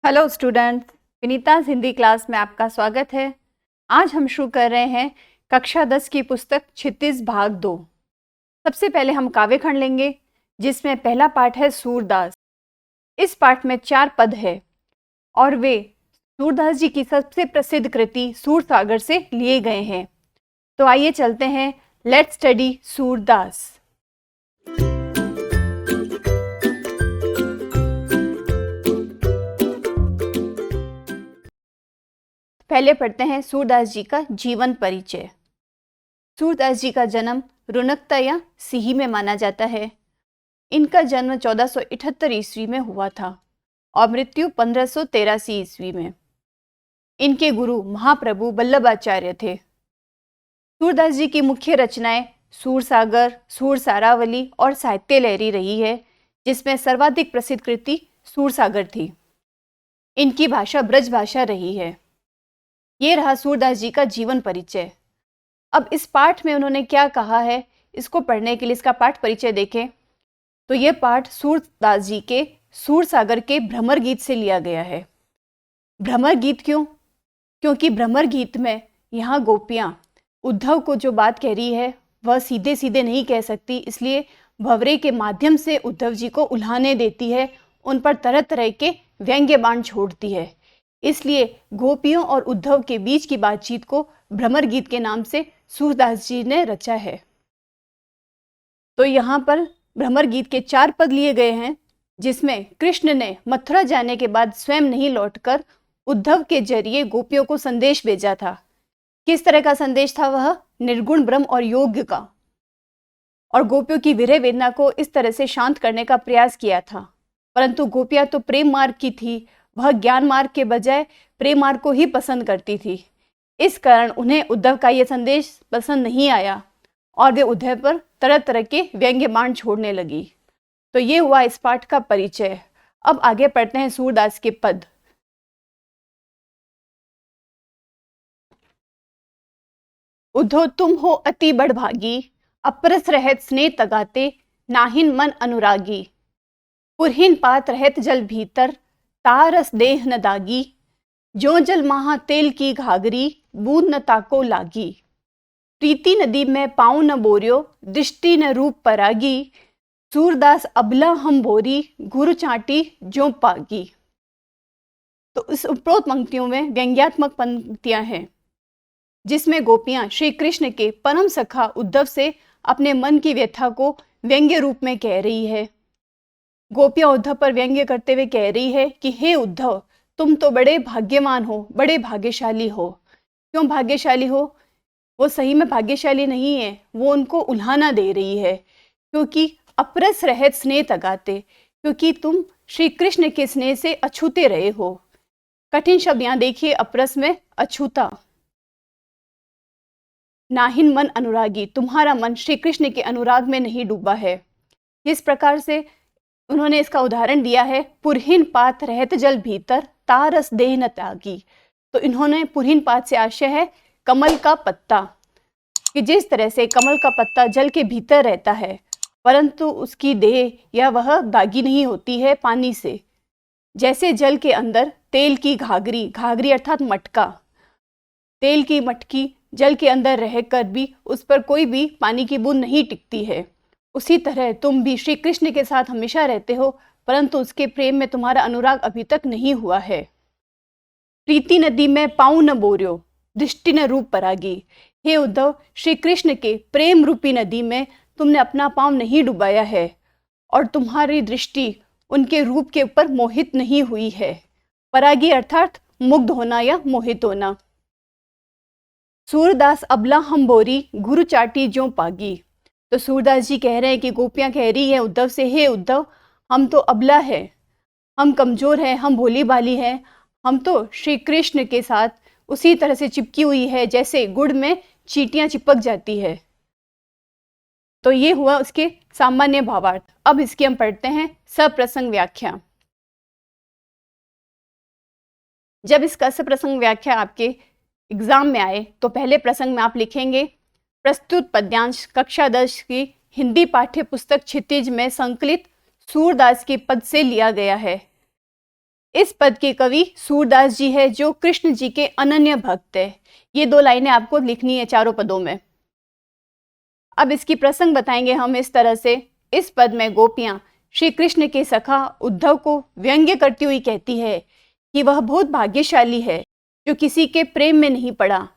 Hello students, Vinita's Hindi class में आपका स्वागत है। आज हम शुरू कर रहे हैं कक्षा 10 की पुस्तक क्षितिज भाग 2। सबसे पहले हम काव्य खंड लेंगे, जिसमें पहला पाठ है सूरदास। इस पाठ में 4 पद है और वे सूरदास जी की सबसे प्रसिद्ध कृति सूरसागर से लिए गए हैं। तो आइए चलते हैं, लेट्स स्टडी सूरदास। पहले पढ़ते हैं सूरदास जी का जीवन परिचय। सूरदास जी का जन्म रुनकता या सिही में माना जाता है। इनका जन्म 1478 ईस्वी में हुआ था और मृत्यु 1583 ईस्वी में। इनके गुरु महाप्रभु वल्लभाचार्य थे। सूरदास जी की मुख्य रचनाएं सूरसागर, सूरसारावली और साहित्य लहरी रही है, जिसमें सर्वाधिक प्रसिद्ध कृति सूरसागर थी। इनकी भाषा ब्रज भाषा रही है। ये रहा सूरदास जी का जीवन परिचय। अब इस पाठ में उन्होंने क्या कहा है, इसको पढ़ने के लिए इसका पाठ परिचय देखें। तो यह पाठ सूरदास जी के सूरसागर के भ्रमर गीत से लिया गया है। भ्रमर गीत क्यों? क्योंकि भ्रमर गीत में यहाँ गोपियाँ उद्धव को जो बात कह रही है वह सीधे सीधे नहीं कह सकती, इसलिए भंवरे के माध्यम से उद्धव जी को उल्हाने देती है, उन पर तरह तरह के व्यंग्य बाण छोड़ती है। इसलिए गोपियों और उद्धव के बीच की बातचीत को भ्रमर गीत के नाम से सूरदास जी ने रचा है। तो यहाँ पर भ्रमर गीत के 4 पद लिए गए हैं, जिसमें कृष्ण ने मथुरा जाने के बाद स्वयं नहीं लौटकर उद्धव के जरिए गोपियों को संदेश भेजा था। किस तरह का संदेश था वह? निर्गुण ब्रह्म और योग का, और गोपियों की विरह वेदना को इस तरह से शांत करने का प्रयास किया था। परंतु गोपियां तो प्रेम मार्ग की थी, वह ज्ञान मार्ग के बजाय प्रेम मार्ग को ही पसंद करती थी। इस कारण उन्हें उद्धव का यह संदेश पसंद नहीं आया और वे उद्धव पर तरह तरह के व्यंग्य बाण छोड़ने लगी। तो ये हुआ इस पाठ का परिचय। अब आगे पढ़ते हैं सूरदास के पद। उद्धव तुम हो अति बड़भागी, अपरस रहत स्नेह तगाते, नाहिन मन अनुरागी। पुरहिन पात रहत जल भीतर, तारस देह न दागी। जो जल महा तेल की घाघरी, बूंद न ताको लागी। प्रीति नदी में पाँव न बोरियो, दृष्टि न रूप परागी। सूरदास अबला हम बोरी, गुरु चाटी जो पागी। तो इस उपरोक्त पंक्तियों में व्यंग्यात्मक पंक्तियां हैं, जिसमें गोपियां श्री कृष्ण के परम सखा उद्धव से अपने मन की व्यथा को व्यंग्य रूप में कह रही है। गोपियां उद्धव पर व्यंग्य करते हुए कह रही है कि हे उद्धव, तुम तो बड़े भाग्यवान हो, बड़े भाग्यशाली हो। क्यों भाग्यशाली हो? वो सही में भाग्यशाली नहीं है, वो उनको उल्हाना दे रही है। क्योंकि अपरस रहत स्नेह तगाते, क्योंकि तुम श्री कृष्ण के स्नेह से अछूते रहे हो। कठिन शब्द यहाँ देखिए, अपरस में अछूता। नाहिन मन अनुरागी, तुम्हारा मन श्री कृष्ण के अनुराग में नहीं डूबा है। इस प्रकार से उन्होंने इसका उदाहरण दिया है, पुरहिन पात रहत जल भीतर, तारस देह न त्यागी। तो इन्होंने पुरहिन पात से आशय है कमल का पत्ता, कि जिस तरह से कमल का पत्ता जल के भीतर रहता है, परंतु उसकी देह या वह दागी नहीं होती है पानी से। जैसे जल के अंदर तेल की घाघरी, घाघरी अर्थात मटका, तेल की मटकी जल के अंदर रहकर भी उस पर कोई भी पानी की बूंद नहीं टिकती है, उसी तरह तुम भी श्री कृष्ण के साथ हमेशा रहते हो, परंतु उसके प्रेम में तुम्हारा अनुराग अभी तक नहीं हुआ है। प्रीति नदी में पाँव न बोरियो, दृष्टि न रूप परागी। हे उद्धव, श्री कृष्ण के प्रेम रूपी नदी में तुमने अपना पाँव नहीं डुबाया है और तुम्हारी दृष्टि उनके रूप के ऊपर मोहित नहीं हुई है। परागी अर्थात मुग्ध होना या मोहित होना। सूरदास अबला हम बोरी, गुरु चाटी जो पागी। तो सूरदास जी कह रहे हैं कि गोपियां कह रही है उद्धव से, हे उद्धव, हम तो अबला है, हम कमजोर हैं, हम भोली भाली हैं, हम तो श्री कृष्ण के साथ उसी तरह से चिपकी हुई है जैसे गुड़ में चींटियां चिपक जाती है। तो ये हुआ उसके सामान्य भावार्थ। अब इसकी हम पढ़ते हैं सप्रसंग व्याख्या। जब इसका सप्रसंग व्याख्या आपके एग्जाम में आए तो पहले प्रसंग में आप लिखेंगे, प्रस्तुत पद्यांश कक्षा 10 की हिंदी पाठ्य पुस्तक क्षितिज में संकलित सूरदास के पद से लिया गया है। इस पद के कवि सूरदास जी है, जो कृष्ण जी के अनन्य भक्त है। ये 2 लाइनें आपको लिखनी है चारों पदों में। अब इसकी प्रसंग बताएंगे हम इस तरह से। इस पद में गोपियां श्री कृष्ण के सखा उद्धव को व्यंग्य करती हुई कहती है कि वह बहुत भाग्यशाली है जो किसी के प्रेम में नहीं पड़ा,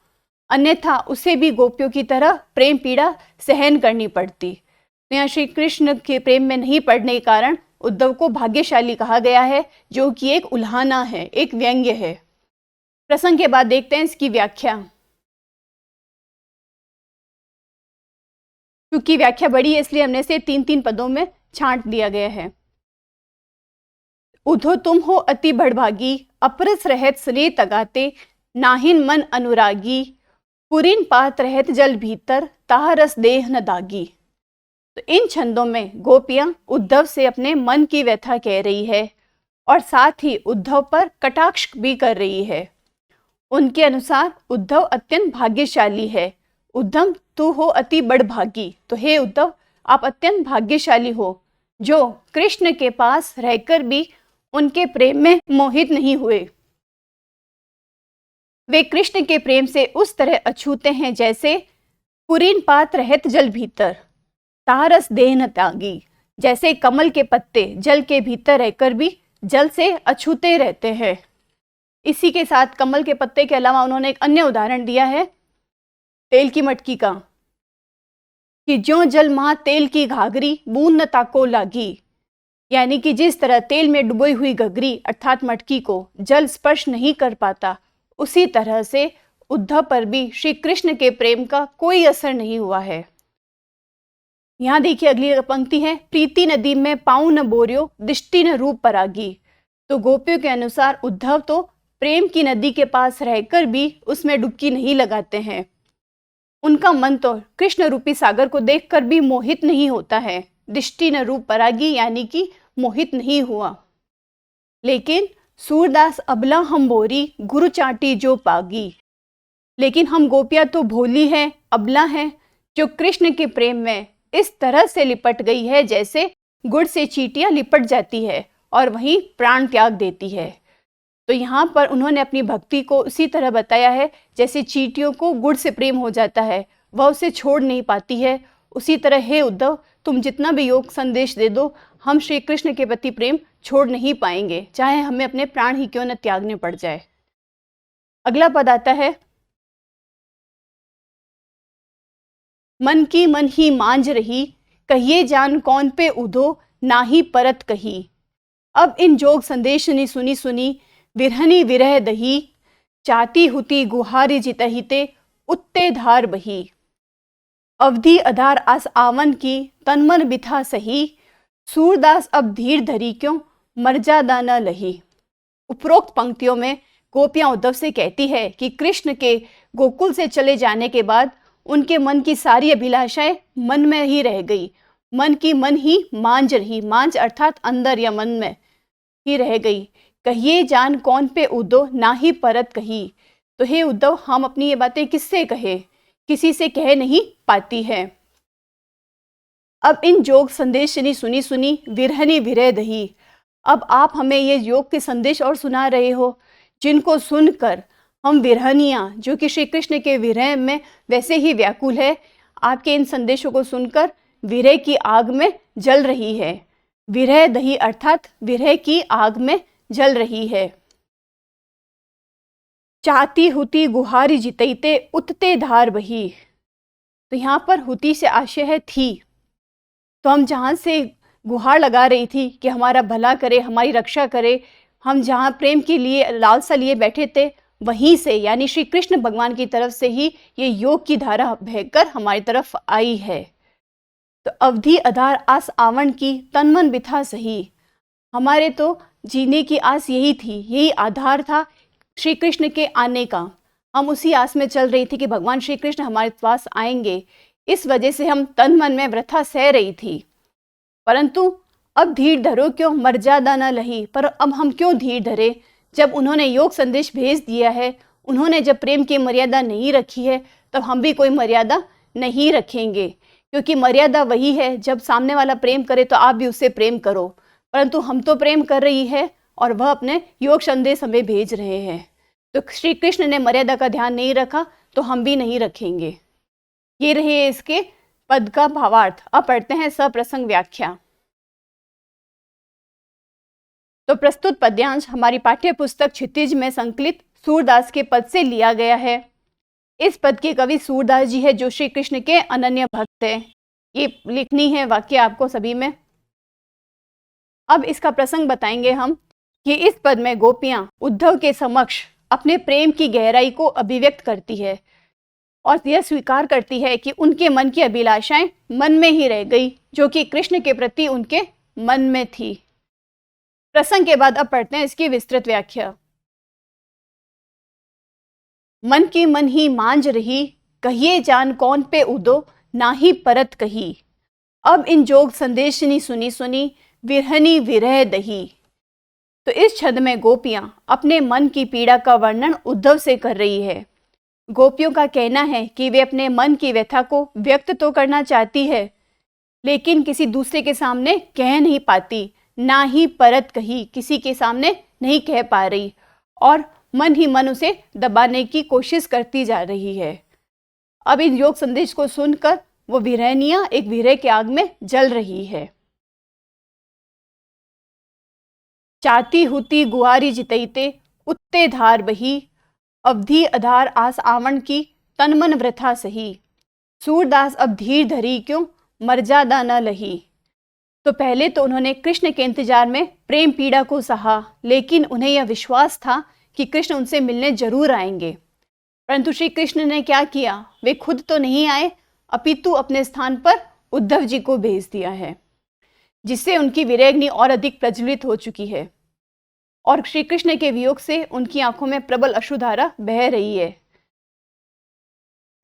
अन्यथा उसे भी गोपियों की तरह प्रेम पीड़ा सहन करनी पड़ती। तो यहाँ श्री कृष्ण के प्रेम में नहीं पड़ने के कारण उद्धव को भाग्यशाली कहा गया है, जो कि एक उल्हाना है, एक व्यंग्य है। प्रसंग के बाद देखते हैं इसकी व्याख्या। क्योंकि व्याख्या बड़ी है इसलिए हमने इसे 3-3 पदों में छांट दिया गया है। उधो तुम हो अति बड़भागी, अपरस रहत स्नेह तगाते, नाहिन मन अनुरागी, पुरीन पात रहत जल भीतर, ताह रस देह न दागी। तो इन छंदों में गोपियां उद्धव से अपने मन की व्यथा कह रही है और साथ ही उद्धव पर कटाक्ष भी कर रही है। उनके अनुसार उद्धव अत्यंत भाग्यशाली है। उद्धव तू हो अति बड़भागी, तो हे उद्धव आप अत्यंत भाग्यशाली हो जो कृष्ण के पास रहकर भी उनके प्रेम में मोहित नहीं हुए। वे कृष्ण के प्रेम से उस तरह अछूते हैं जैसे पुरीन पात रहत जल भीतर, तारस देह न त्यागी। जैसे कमल के पत्ते जल के भीतर रहकर भी जल से अछूते रहते हैं। इसी के साथ कमल के पत्ते के अलावा उन्होंने एक अन्य उदाहरण दिया है तेल की मटकी का, कि ज्यों जल मां तेल की घाघरी, बूंद न ताको लागी। यानी कि जिस तरह तेल में डुबोई हुई घघरी अर्थात मटकी को जल स्पर्श नहीं कर पाता, उसी तरह से उद्धव पर भी श्री कृष्ण के प्रेम का कोई असर नहीं हुआ है। यहाँ देखिए अगली पंक्ति है, प्रीति नदी में पाँव न बोरियो, दृष्टि न रूप परागी। तो गोपियों के अनुसार उद्धव तो प्रेम की नदी के पास रहकर भी उसमें डुबकी नहीं लगाते हैं। उनका मन तो कृष्ण रूपी सागर को देखकर भी मोहित नहीं होता है। दृष्टि न रूप परागी यानी कि मोहित नहीं हुआ। लेकिन सूरदास अबला हम बोरी, गुरु चाटी जो पागी। लेकिन हम गोपियां तो भोली हैं, अबला हैं, जो कृष्ण के प्रेम में इस तरह से लिपट गई है जैसे गुड़ से चींटियां लिपट जाती है और वहीं प्राण त्याग देती है। तो यहाँ पर उन्होंने अपनी भक्ति को उसी तरह बताया है जैसे चींटियों को गुड़ से प्रेम हो जाता है, वह उसे छोड़ नहीं पाती है। उसी तरह हे उद्धव तुम जितना भी योग संदेश दे दो, हम श्री कृष्ण के प्रति प्रेम छोड़ नहीं पाएंगे, चाहे हमें अपने प्राण ही क्यों न त्यागने पड़ जाए। अगला पद आता है, मन की मन ही मांझ रही, कहिए जान कौन पे उधो, ना ही परत कही। अब इन जोग संदेश ने सुनी सुनी, विरहनी विरह दही, चाहती हुती गुहारी जितहिते, उत्ते धार बही। अवधि अधार आस आवन की, तनमन बिथा सही, सूरदास अब धीर धरी क्यों, मर्यादा न लही। उपरोक्त पंक्तियों में गोपियां उद्धव से कहती है कि कृष्ण के गोकुल से चले जाने के बाद उनके मन की सारी अभिलाषाएं मन में ही रह गई। मन की मन ही मांझ रही, मांझ अर्थात अंदर या मन में ही रह गई। कहिए जान कौन पे उद्धव, ना ही परत कही। तो हे उद्धव हम अपनी ये बातें किससे कहे, किसी से कह नहीं पाती है। अब इन जोग संदेश ने सुनी सुनी, विरहनी विरह दही। अब आप हमें ये योग के संदेश और सुना रहे हो, जिनको सुनकर हम विरहनियाँ जो कि श्री कृष्ण के विरह में वैसे ही व्याकुल है, आपके इन संदेशों को सुनकर विरह की आग में जल रही है। विरह दही अर्थात विरह की आग में जल रही है। चाहती हुती गुहारी जितैते, उतते धार बही। तो यहाँ पर हुती से आशय है थी। तो हम जहाँ से गुहार लगा रही थी कि हमारा भला करे, हमारी रक्षा करे, हम जहाँ प्रेम के लिए लालसा लिए बैठे थे, वहीं से यानी श्री कृष्ण भगवान की तरफ से ही ये योग की धारा बहकर हमारी तरफ आई है। तो अवधि आधार आस आवन की, तन मन बिथा सही। हमारे तो जीने की आस यही थी, यही आधार था श्री कृष्ण के आने का। हम उसी आस में चल रही थी कि भगवान श्री कृष्ण हमारे पास आएंगे। इस वजह से हम तन मन में व्यथा सह रही थी। परंतु अब धीर धरो क्यों, मर्यादा न लही। पर अब हम क्यों धीर धरे, जब उन्होंने योग संदेश भेज दिया है, उन्होंने जब प्रेम की मर्यादा नहीं रखी है, तब हम भी कोई मर्यादा नहीं रखेंगे। क्योंकि मर्यादा वही है, जब सामने वाला प्रेम करे तो आप भी उससे प्रेम करो। परंतु हम तो प्रेम कर रही है और वह अपने योग संदेश हमें भेज रहे हैं। तो श्री कृष्ण ने मर्यादा का ध्यान नहीं रखा तो हम भी नहीं रखेंगे। ये रहे इसके पद का भावार्थ। अब पढ़ते हैं सप्रसंग व्याख्या। तो प्रस्तुत पद्यांश हमारी पाठ्य पुस्तक क्षितिज में संकलित सूरदास के पद से लिया गया है। इस पद के कवि सूरदास जी है, जो श्री कृष्ण के अनन्य भक्त है। ये लिखनी है वाक्य आपको सभी में। अब इसका प्रसंग बताएंगे हम कि इस पद में गोपियां उद्धव के समक्ष अपने प्रेम की गहराई को अभिव्यक्त करती है और यह स्वीकार करती है कि उनके मन की अभिलाषाएं मन में ही रह गई, जो कि कृष्ण के प्रति उनके मन में थी। प्रसंग के बाद अब पढ़ते हैं इसकी विस्तृत व्याख्या। मन की मन ही मांझ रही, कहिए जान कौन पे उदो, ना ही परत कही। अब इन जोग संदेशनी सुनी सुनी, विरहनी विरह दही। तो इस छंद में गोपियां अपने मन की पीड़ा का वर्णन उद्धव से कर रही है। गोपियों का कहना है कि वे अपने मन की व्यथा को व्यक्त तो करना चाहती है, लेकिन किसी दूसरे के सामने कह नहीं पाती, ना ही परत कही, किसी के सामने नहीं कह पा रही, और मन ही मन उसे दबाने की कोशिश करती जा रही है। अब इन योग संदेश को सुनकर वो विरहनिया एक विरह के आग में जल रही है। चाहती हुती गुआरी जितैते, उत्ते धार बही, अवधि आधार आस आवण की, तन मन वृथा सही। सूरदास अब धीर धरी क्यों, मर्यादा न लही। तो पहले तो उन्होंने कृष्ण के इंतजार में प्रेम पीड़ा को सहा, लेकिन उन्हें यह विश्वास था कि कृष्ण उनसे मिलने जरूर आएंगे। परंतु श्री कृष्ण ने क्या किया, वे खुद तो नहीं आए, अपितु अपने स्थान पर उद्धव जी को भेज दिया है, जिससे उनकी विरहग्नि और अधिक प्रज्वलित हो चुकी है और श्री कृष्ण के वियोग से उनकी आंखों में प्रबल अश्रुधारा बह रही है।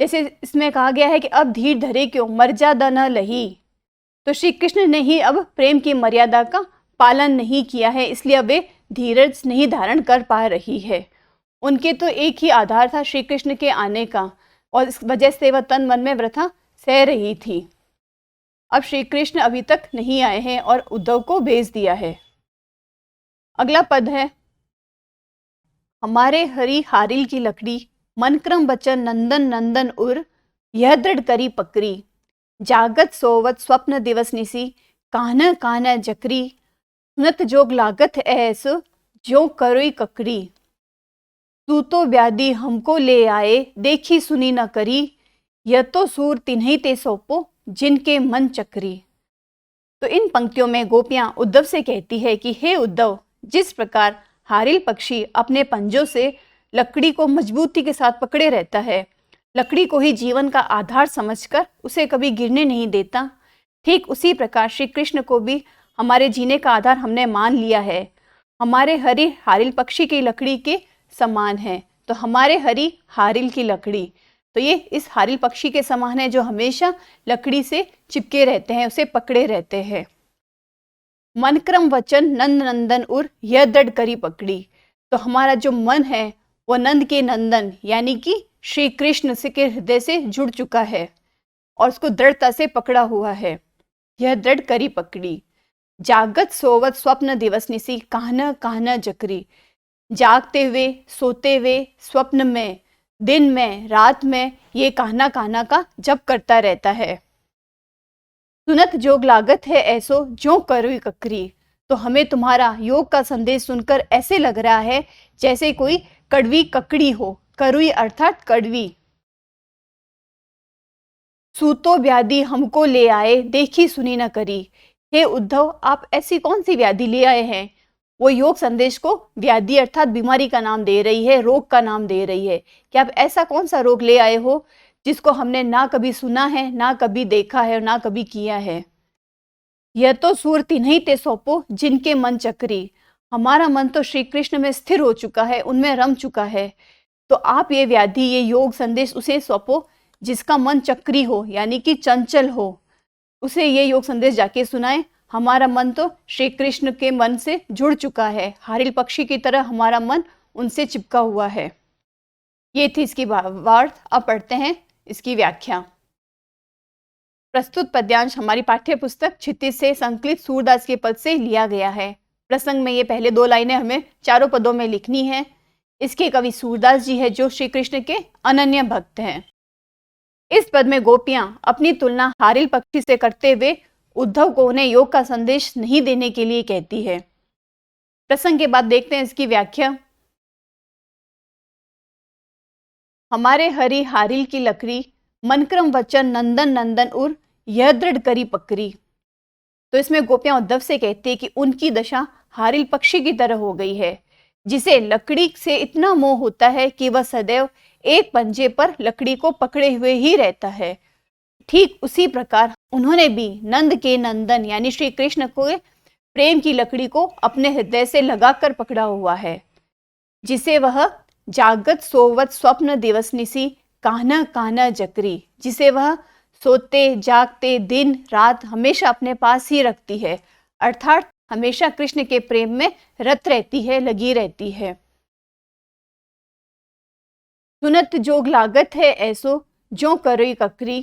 जैसे इसमें कहा गया है कि अब धीर धरे क्यों, मर्यादा न लही। तो श्री कृष्ण ने ही अब प्रेम की मर्यादा का पालन नहीं किया है, इसलिए अब वे धीरज नहीं धारण कर पा रही है। उनके तो एक ही आधार था श्री कृष्ण के आने का, और इस वजह से वह तन मन में वृथा सह रही थी। अब श्री कृष्ण अभी तक नहीं आए हैं और उद्धव को भेज दिया है। अगला पद है, हमारे हरि हारिल की लकड़ी, मन क्रम बचन नंदन नंदन उर, यह दृढ़ करी पकड़ी। जागत सोवत स्वप्न दिवस निसी, कान्ह कान्ह जकरी। सुनत जोग लागत ऐस, ज्यों करोई ककड़ी। तू तो व्याधि हमको ले आए, देखी सुनी न करी। यह तो सूर तिन्हीं ते सौंपो, जिनके मन चक्री। तो इन पंक्तियों में गोपियां उद्धव से कहती है कि हे उद्धव, जिस प्रकार हारिल पक्षी अपने पंजों से लकड़ी को मजबूती के साथ पकड़े रहता है, लकड़ी को ही जीवन का आधार समझकर उसे कभी गिरने नहीं देता, ठीक उसी प्रकार श्री कृष्ण को भी हमारे जीने का आधार हमने मान लिया है। हमारे हरि हारिल पक्षी की लकड़ी के समान है। तो हमारे हरि हारिल की लकड़ी, तो ये इस हारिल पक्षी के समान है, जो हमेशा लकड़ी से चिपके रहते हैं, उसे पकड़े रहते हैं। मन क्रम वचन नंद नंदन उर, यह दृढ़ करी पकड़ी। तो हमारा जो मन है वो नंद के नंदन यानी कि श्री कृष्ण से के हृदय से जुड़ चुका है और उसको दृढ़ता से पकड़ा हुआ है। यह दृढ़ करी पकड़ी। जागत सोवत स्वप्न दिवस निसी, कान्ह कान्ह जकरी। जागते हुए, सोते हुए, स्वप्न में, दिन में, रात में ये कान्हा कान्हा का जप करता रहता है। सुनत जोग लागत है ऐसो, ज्यों करोई ककरी। तो हमें तुम्हारा योग का संदेश सुनकर ऐसे लग रहा है जैसे कोई कड़वी ककड़ी हो। करुई अर्थात कड़वी। सूतो व्याधि हमको ले आए, देखी सुनी न करी। हे उद्धव, आप ऐसी कौन सी व्याधि ले आए हैं? वो योग संदेश को व्याधि अर्थात बीमारी का नाम दे रही है, रोग का नाम दे रही है कि आप ऐसा कौन सा रोग ले आए हो जिसको हमने ना कभी सुना है, ना कभी देखा है और ना कभी किया है। यह तो सूर तिन्हीं ते सौंपो, जिनके मन चक्री। हमारा मन तो श्री कृष्ण में स्थिर हो चुका है, उनमें रम चुका है। तो आप ये व्याधि, ये योग संदेश उसे सौंपो जिसका मन चक्री हो यानी कि चंचल हो। उसे ये योग संदेश जाके सुनाए। हमारा मन तो श्री कृष्ण के मन से जुड़ चुका है, हारिल पक्षी की तरह हमारा मन उनसे चिपका हुआ है। ये थी इसकी वार्थ। अब पढ़ते हैं इसकी व्याख्या। प्रस्तुत पद्यांश हमारी पाठ्य पुस्तक क्षितिज से संकलित सूरदास के पद से लिया गया है। प्रसंग में ये पहले 2 लाइनें हमें चारों पदों में लिखनी है। इसके कवि सूरदास जी है जो श्री कृष्ण के अनन्य भक्त हैं। इस पद में गोपियां अपनी तुलना हारिल पक्षी से करते हुए उद्धव को उन्हें योग का संदेश नहीं देने के लिए कहती है। प्रसंग के बाद देखते हैं इसकी व्याख्या। हमारे हरि हारिल की लकड़ी, मनक्रम वचन नंदन नंदन उर, यह दृढ़ करी पकड़ी। तो इसमें गोपियां उद्धव से कहती है कि उनकी दशा हारिल पक्षी की तरह हो गई है, जिसे लकड़ी से इतना मोह होता है कि वह सदैव एक पंजे पर लकड़ी को पकड़े हुए ही रहता है। ठीक उसी प्रकार उन्होंने भी नंद के नंदन यानी श्री कृष्ण को प्रेम की लकड़ी को अपने हृदय से लगाकर पकड़ा हुआ है, जिसे वह जागत सोवत स्वप्न दिवस निसी कान्हा कान्हा जकरी, जिसे वह सोते जागते दिन रात हमेशा अपने पास ही रखती है, अर्थात हमेशा कृष्ण के प्रेम में रत रहती है, लगी रहती है। सुनत जोग लागत है ऐसो जो करोई ककरी,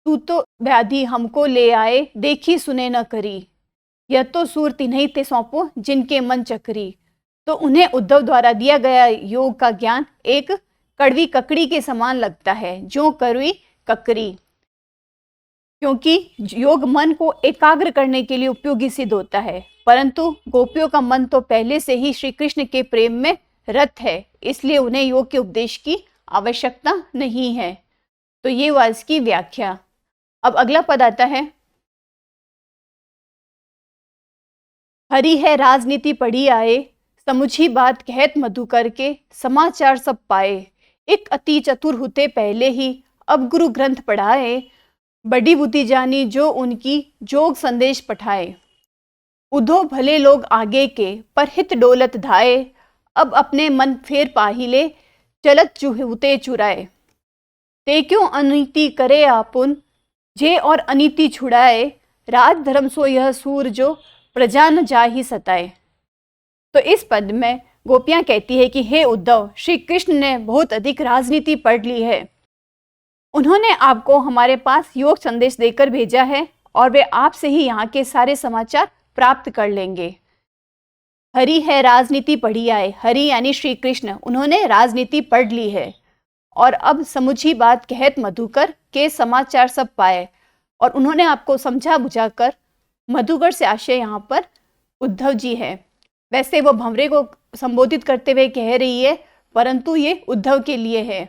तू तो व्याधि हमको ले आए देखी सुने न करी, यह तो सूर तिन्हीं ते सौंपो जिनके मन चकरी। तो उन्हें उद्धव द्वारा दिया गया योग का ज्ञान एक कड़वी ककड़ी के समान लगता है, जो कड़वी ककड़ी, क्योंकि योग मन को एकाग्र करने के लिए उपयोगी सिद्ध होता है। परंतु गोपियों का मन तो पहले से ही श्री कृष्ण के प्रेम में रत है, इसलिए उन्हें योग के उपदेश की आवश्यकता नहीं है। तो ये हुआ इसकी व्याख्या। अब अगला पद आता है। हरि है राजनीति पढ़ी आए, समुझी बात कहत मधुकर के, समाचार सब पाए। एक अति चतुर होते पहले ही, अब गुरु ग्रंथ पढ़ाए। बड़ी बुद्धि जानी जो उनकी, जोग संदेश पठाए। उधो भले लोग आगे के, पर हित डोलत धाए। अब अपने मन फेर पाहिले, चलत चूहते चुराए। ते क्यों अनीति करे आपुन, जे और अनीति छुड़ाए। राज धर्म सो यह सूर जो, प्रजा न जाहि सताए। तो इस पद में गोपियां कहती है कि हे उद्धव, श्री कृष्ण ने बहुत अधिक राजनीति पढ़ ली है। उन्होंने आपको हमारे पास योग संदेश देकर भेजा है और वे आपसे ही यहाँ के सारे समाचार प्राप्त कर लेंगे। हरि है राजनीति पढ़ी आए, हरि यानी श्री कृष्ण, उन्होंने राजनीति पढ़ ली है और अब समुझी बात कहत मधुकर के, समाचार सब पाए। और उन्होंने आपको समझा बुझाकर, मधुकर से आशय यहाँ पर उद्धव जी है। वैसे वो भंवरे को संबोधित करते हुए कह रही है, परंतु ये उद्धव के लिए है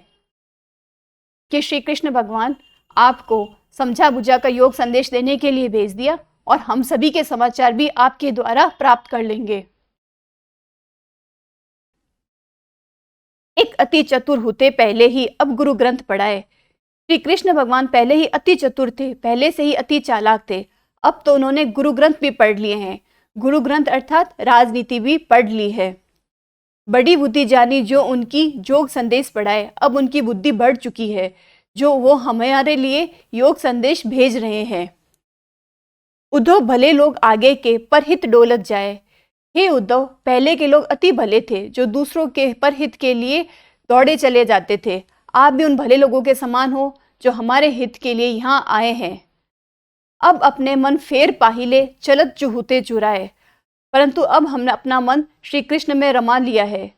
कि श्री कृष्ण भगवान आपको समझा बुझा कर योग संदेश देने के लिए भेज दिया और हम सभी के समाचार भी आपके द्वारा प्राप्त कर लेंगे। एक अति चतुर होते पहले ही, अब गुरु ग्रंथ पढ़ाए। श्री कृष्ण भगवान पहले ही अति चतुर थे, पहले से ही अति चालाक थे। अब तो उन्होंने गुरु ग्रंथ भी पढ़ लिए हैं। गुरु ग्रंथ अर्थात राजनीति भी पढ़ ली है। बड़ी बुद्धि जानी जो उनकी, जोग संदेश पढ़ाए। अब उनकी बुद्धि बढ़ चुकी है, जो वो हमारे लिए योग संदेश भेज रहे हैं। उद्धव भले लोग आगे के, पर हित डोलत जाए। हे उद्धव, पहले के लोग अति भले थे, जो दूसरों के पर हित के लिए दौड़े चले जाते थे। आप भी उन भले लोगों के समान हो जो हमारे हित के लिए यहाँ आए हैं। अब अपने मन फेर पाहिले, चलत चूहते चुराए। परंतु अब हमने अपना मन श्री कृष्ण में रमा लिया है।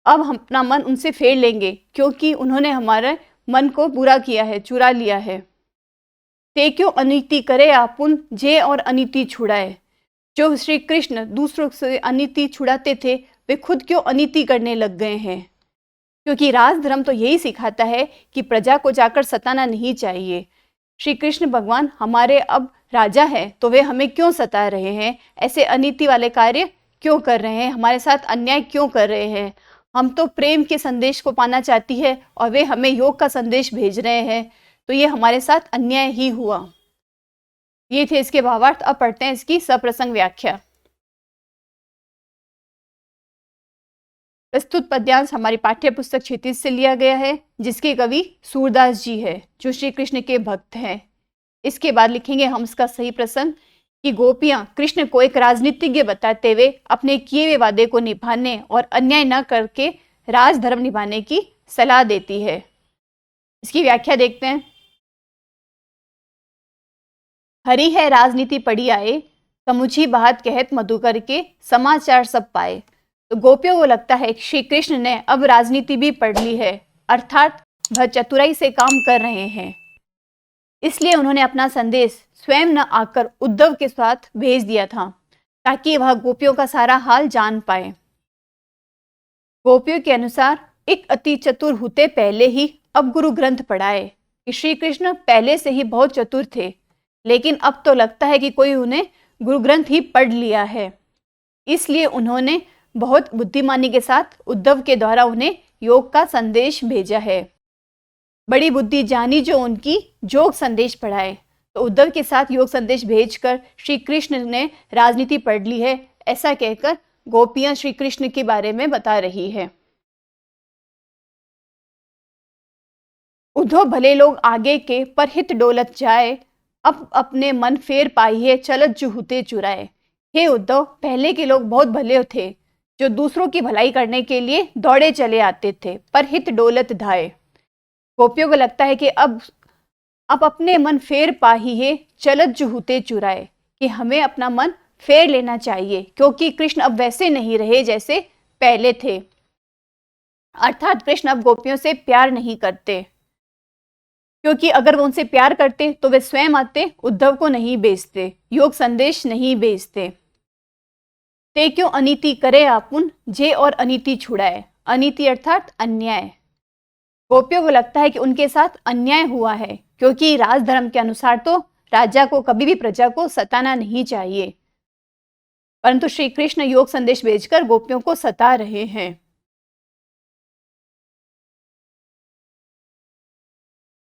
अब हम अपना मन उनसे फेर लेंगे, क्योंकि उन्होंने हमारे मन को बुरा किया है, चुरा लिया है। ते क्यों अनीति करे आपुन, जे और अनीति छुड़ाए। जो श्री कृष्ण दूसरों से अनीति छुड़ाते थे, वे खुद क्यों अनीति करने लग गए हैं। क्योंकि राजधर्म तो यही सिखाता है कि प्रजा को जाकर सताना नहीं चाहिए। श्री कृष्ण भगवान हमारे अब राजा हैं, तो वे हमें क्यों सता रहे हैं, ऐसे अनीति वाले कार्य क्यों कर रहे हैं, हमारे साथ अन्याय क्यों कर रहे हैं। हम तो प्रेम के संदेश को पाना चाहती है और वे हमें योग का संदेश भेज रहे हैं, तो ये हमारे साथ अन्याय ही हुआ। ये थे इसके भावार्थ। अब पढ़ते हैं इसकी सप्रसंग व्याख्या। प्रस्तुत पद्यांश हमारी पाठ्य पुस्तक क्षितिज से लिया गया है, जिसके कवि सूरदास जी है, जो श्री कृष्ण के भक्त हैं। इसके बाद लिखेंगे हम इसका सही प्रसंग कि गोपियां कृष्ण को एक राजनीतिज्ञ बताते हुए अपने किए हुए वादे को निभाने और अन्याय न करके राजधर्म निभाने की सलाह देती है। इसकी व्याख्या देखते हैं। हरि है राजनीति पढ़ी आए, समुझी बात कहत मधुकर के समाचार सब पाए। तो गोपियों को लगता है कि श्री कृष्ण ने अब राजनीति भी पढ़ ली है, अर्थात वह चतुराई से काम कर रहे हैं। इसलिए उन्होंने अपना संदेश स्वयं न आकर उद्धव के साथ भेज दिया था, ताकि वह गोपियों का सारा हाल जान पाए। गोपियों के अनुसार एक अति चतुर होते पहले ही अब गुरु ग्रंथ पढ़ाए कि श्री कृष्ण पहले से ही बहुत चतुर थे, लेकिन अब तो लगता है कि कोई उन्हें गुरु ग्रंथ ही पढ़ लिया है। इसलिए उन्होंने बहुत बुद्धिमानी के साथ उद्धव के द्वारा उन्हें योग का संदेश भेजा है। बड़ी बुद्धि जानी जो उनकी योग संदेश पढ़ाए। तो उद्धव के साथ योग संदेश भेजकर श्री कृष्ण ने राजनीति पढ़ ली है, ऐसा कहकर गोपियां श्री कृष्ण के बारे में बता रही है। उद्धव भले लोग आगे के पर हित डोलत जाए, अब अपने मन फेर पाई है चलत जुहुते चुराए। हे उद्धव, पहले के लोग बहुत भले थे, जो दूसरों की भलाई करने के लिए दौड़े चले आते थे, पर हित डोलत धाए। गोपियों को लगता है कि अब अपने मन फेर पाही है चलत जुहुते चुराए, कि हमें अपना मन फेर लेना चाहिए, क्योंकि कृष्ण अब वैसे नहीं रहे जैसे पहले थे। अर्थात कृष्ण अब गोपियों से प्यार नहीं करते, क्योंकि अगर वो उनसे प्यार करते तो वे स्वयं आते, उद्धव को नहीं भेजते, योग संदेश नहीं भेजते। ते क्यों अनीति करे आपुन, जे और अनीति छुड़ाए। अनीति अर्थात अन्याय। गोपियों को लगता है कि उनके साथ अन्याय हुआ है, क्योंकि राजधर्म के अनुसार तो राजा को कभी भी प्रजा को सताना नहीं चाहिए, परंतु श्री कृष्ण योग संदेश भेजकर गोपियों को सता रहे हैं।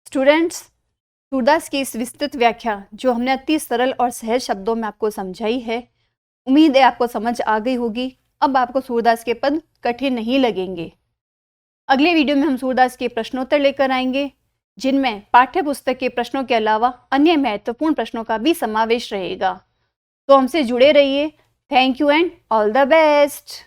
स्टूडेंट्स, सूरदास की इस विस्तृत व्याख्या जो हमने अति सरल और सहज शब्दों में आपको समझाई है, उम्मीद है आपको समझ आ गई होगी। अब आपको सूरदास के पद कठिन नहीं लगेंगे। अगले वीडियो में हम सूरदास के प्रश्नोत्तर लेकर आएंगे, जिनमें पाठ्य पुस्तक के प्रश्नों के अलावा अन्य महत्वपूर्ण प्रश्नों का भी समावेश रहेगा। तो हमसे जुड़े रहिए। Thank you and all the best.